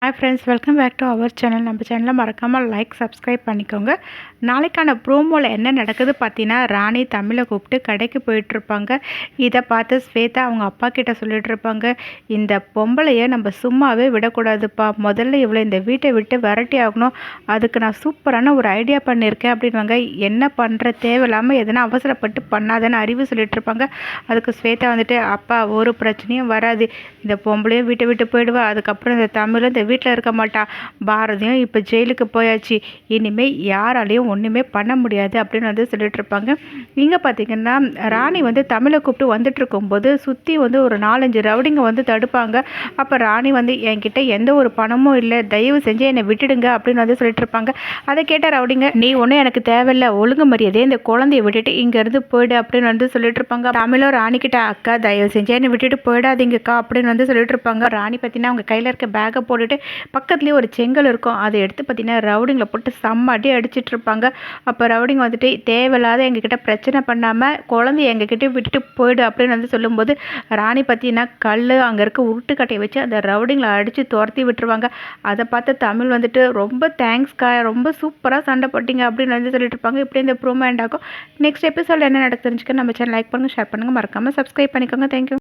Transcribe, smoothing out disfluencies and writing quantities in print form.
Hi friends, welcome back to our channel. நம்ம சேனலை மறக்காமல் லைக் சப்ஸ்கிரைப் பண்ணிக்கோங்க. நாளைக்கான ப்ரோமோவில் என்ன நடக்குது பார்த்தீங்கன்னா, ராணி தமிழை கூப்பிட்டு கடைக்கு போயிட்டுருப்பாங்க. இதை பார்த்து ஸ்வேதா அவங்க அப்பா கிட்ட சொல்லிட்டு இருப்பாங்க, இந்த பொம்பளையை நம்ம சும்மாவே விடக்கூடாதுப்பா, முதல்ல இவ்வளோ இந்த வீட்டை விட்டு விரட்டி ஆகணும், அதுக்கு நான் சூப்பரான ஒரு ஐடியா பண்ணியிருக்கேன் அப்படின்வாங்க. என்ன பண்ணுற, தேவையில்லாமல் எதனா அவசரப்பட்டு பண்ணாதன்னு அறிவு சொல்லிட்டு இருப்பாங்க. அதுக்கு ஸ்வேதா வந்துட்டு, அப்பா ஒரு பிரச்சனையும் வராது, இந்த பொம்பளையும் வீட்டை விட்டு போயிடுவா, அதுக்கப்புறம் இந்த தமிழும் இந்த வீட்டில் இருக்க மாட்டா, பாரதியும் இப்போ ஜெயிலுக்கு போயாச்சு, இனிமேல் யாராலையும் ஒன்றுமே பண்ண முடியாது அப்படின்னு வந்து சொல்லிட்டு இருப்பாங்க. இங்கே பார்த்தீங்கன்னா ராணி வந்து தமிழை கூப்பிட்டு வந்துட்டு இருக்கும்போது சுற்றி வந்து ஒரு 4-5 ரவுடிங்க வந்து தடுப்பாங்க. அப்போ ராணி வந்து என்கிட்ட எந்த ஒரு பணமும் இல்லை, தயவு செஞ்சு என்னை விட்டுடுங்க அப்படின்னு வந்து சொல்லிட்டு இருப்பாங்க. அதை கேட்ட ரவுடிங்க, நீ ஒன்றும் எனக்கு தேவையில்லை, ஒழுங்கு மரியாதையே இந்த குழந்தைய விட்டுட்டு இங்கேருந்து போயிடு அப்படின்னு வந்து சொல்லிட்டு இருப்பாங்க. தமிழும் ராணி கிட்ட, அக்கா தயவு செஞ்சு என்னை விட்டுட்டு போயிடாதீங்கக்கா அப்படின்னு வந்து சொல்லிட்டு இருப்பாங்க. ராணி பார்த்தீங்கன்னா அவங்க கையில் இருக்க பேக்கை போட்டுட்டு பக்கத்துலேயே ஒரு செங்கல் இருக்கும், அதை எடுத்து பார்த்தீங்கன்னா ரவுடிங்களை போட்டு செம்ம அடி அடிச்சிட்டு இருப்பாங்க. அப்போ ரவுடிங்க வந்துட்டு, தேவையில்லாத எங்ககிட்ட பிரச்சனை பண்ணாமல் குழந்தைய எங்ககிட்ட விட்டுட்டு போயிடு அப்படின்னு வந்து சொல்லும்போது ராணி பார்த்தீங்கன்னா கல் அங்கே இருக்க உருட்டுக்கட்டையை வச்சு அந்த ரவுடிங்களை அடித்து துரத்தி விட்டுருவாங்க. அதை பார்த்து தமிழ் வந்துட்டு, ரொம்ப தேங்க்ஸ்க்கா, ரொம்ப சூப்பராக சண்டை போட்டிங்க அப்படின்னு வந்து சொல்லிட்டு இருப்பாங்க. இப்படி இந்த ப்ரோமோ எண்ட் ஆகும். நெக்ஸ்ட் எபிசோட் என்ன நடக்கு தெரிஞ்சுக்க நம்ம சேனல் லைக் பண்ணுங்கள், ஷேர் பண்ணுங்கள், மறக்காமல் சப்ஸ்கிரைப் பண்ணிக்கோங்க. தேங்க்யூ.